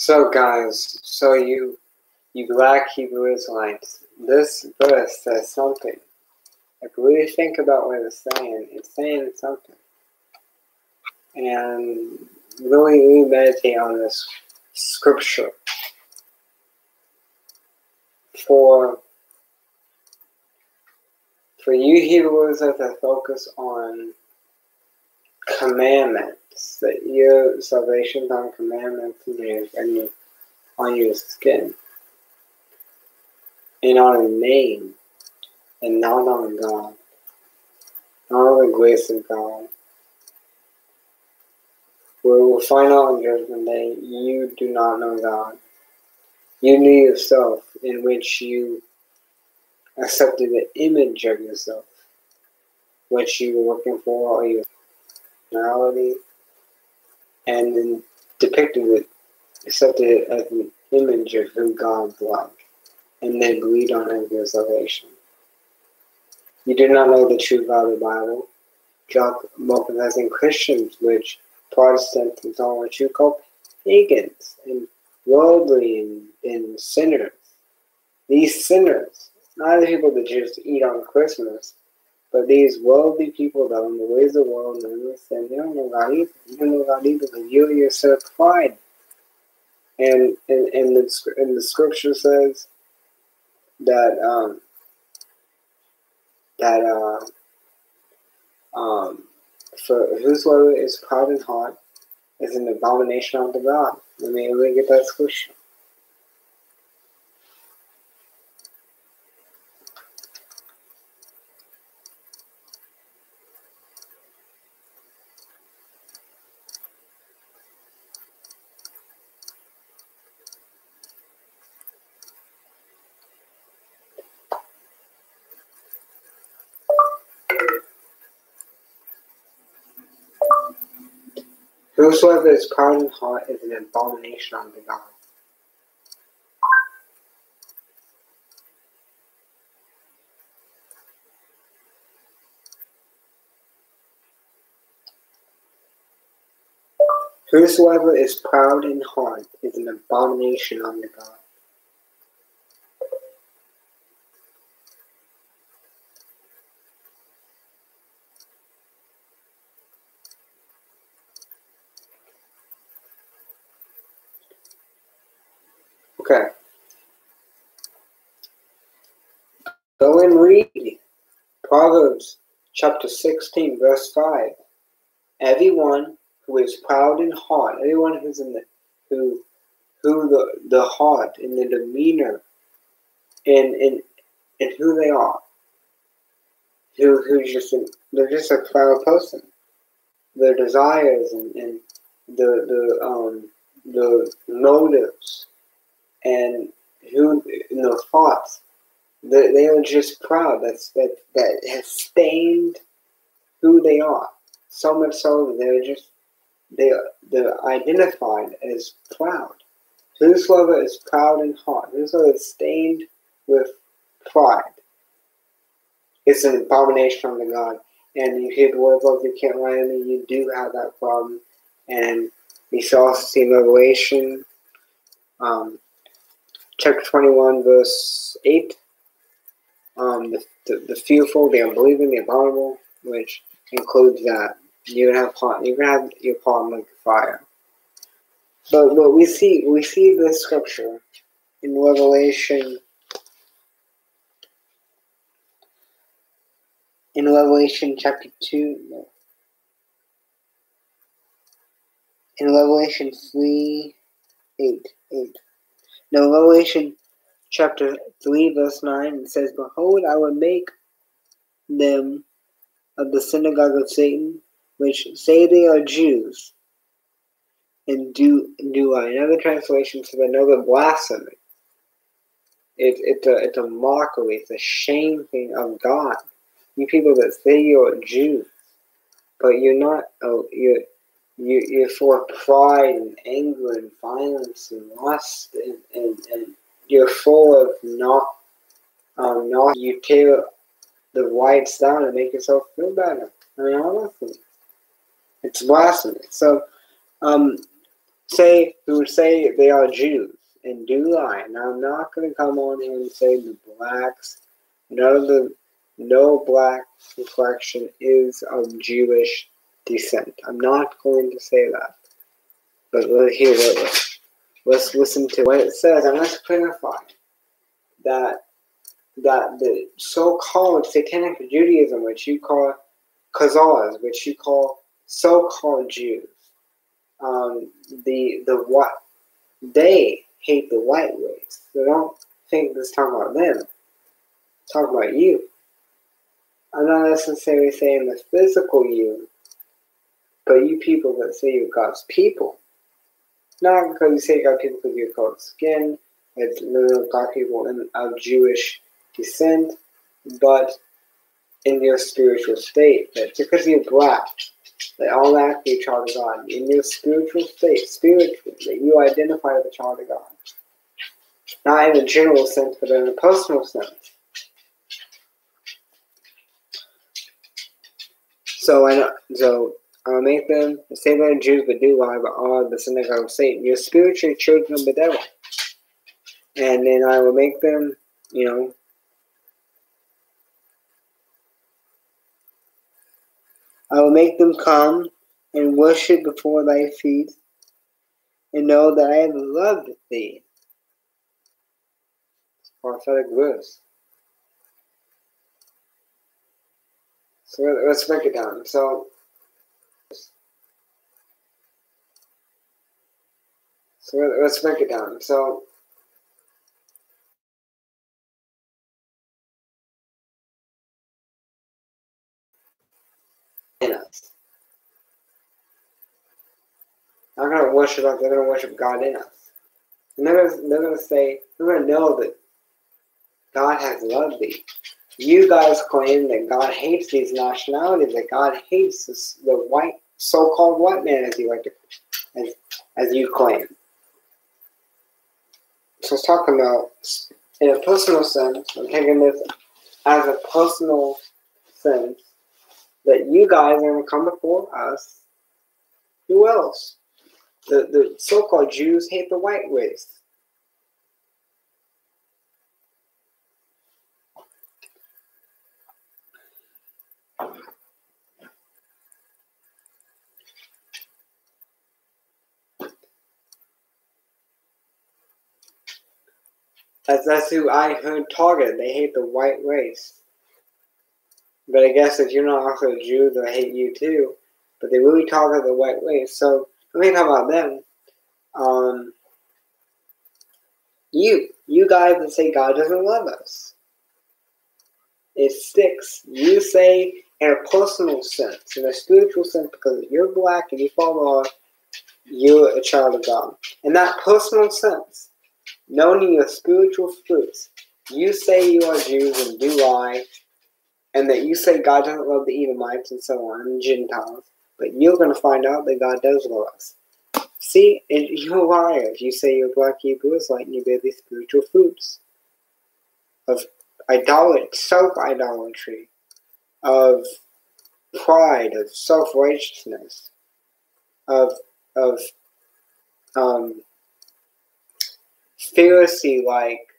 So guys, you black Hebrew Israelites, this verse says something. If you really think about what it's saying something. And really meditate on this scripture. For you Hebrews that focus on commandments, that your salvation is on commandments and on your skin, and on a name, and not on God, not on the grace of God. We will find out on Judgment Day you do not know God. You knew yourself, in which you accepted the image of yourself, which you were looking for, or your personality, and then depicted it, accepted it as an image of who God's like, and then believed on it for salvation. You do not know the true God of the Bible. More professing Christians, which Protestants and all what you call pagans and worldly and sinners. These sinners, not the people that just eat on Christmas, but these worldly people that are in the ways of the world and they don't know God either. You don't know God either because you yourself pride. And the scripture says that for whosoever is proud in heart is an abomination unto God. Let me really get that scripture. Whosoever is proud in heart is an abomination unto God. Whosoever is proud in heart is an abomination unto God. Okay. Go and read Proverbs chapter 16, verse 5. Everyone who is proud in heart, everyone who's in the heart and the demeanor and who they are, they're just a proud person. Their desires and the motives and their thoughts, they are just proud. That has stained who they are. So much so that they're identified as proud. Whosoever is proud in heart, whosoever is stained with pride, it's an abomination unto God. And you hear the word of you can't lie to me, you do have that problem. And we shall also see in Revelation, chapter 21, verse 8, the fearful, the unbelieving, the abominable, which includes that. You're gonna have your palm like fire. But we see this scripture in Revelation. In Revelation chapter 2, in Revelation 3, 8. No, Revelation chapter 3, verse 9, it says, Behold, I will make them of the synagogue of Satan, which say they are Jews, and do lie. Another translation says another blasphemy. It's a mockery, it's a shaming of God. You people that say you're Jews, but you're not. You're full of pride and anger and violence and lust, and you're full of not. You tear the whites down and make yourself feel better. I mean, honestly, it's blasphemy. So who say they are Jews and do lie. Now I'm not going to come on here and say the blacks, no black reflection is of Jewish descent. I'm not going to say that. But let's listen to what it says, and let's clarify that the so-called satanic Judaism, which you call Khazars, which you call so-called Jews, what they hate the white race. So don't think this is talking about them. It's talking about you. I'm not necessarily saying the physical you, but you people that say you're God's people. Not because you say God people because you're colored skin, it's God people of Jewish descent, but in your spiritual state. That just because you're black, that automatically a child of God. In your spiritual state, spiritually, that you identify as a child of God. Not in a general sense, but in a personal sense. So I'll make them say they're Jews but do lie, but are the synagogue of Satan. You're spiritually children of the devil. And then I will make them, I will make them come and worship before thy feet, and know that I have loved thee. Prophetic verse. So let's break it down. So let's break it down. So in us. Not going to worship us, they're going to worship God in us. And they're going to know that God has loved thee. You guys claim that God hates these nationalities, that God hates the white, so-called white man, as you like to, as you claim. So it's talking about, in a personal sense, I'm taking this as a personal sense, that you guys are going to come before us. Who else? The so-called Jews hate the white race. That's who I heard targeted. They hate the white race. But I guess if you're not also a Jew, they'll hate you too. But they really target the white race. So let me talk about them. You guys that say God doesn't love us. It sticks. You say in a personal sense, in a spiritual sense, because you're black and you follow God, you're a child of God. In that personal sense, knowing your spiritual fruits, you say you are Jews and do lie, and that you say God doesn't love the Edomites and so on, and Gentiles, but you're going to find out that God does love us. See, and you're liars. You say you're black Hebrew Israelite and you bear these spiritual fruits of self-idolatry, of pride, of self-righteousness, of Pharisee-like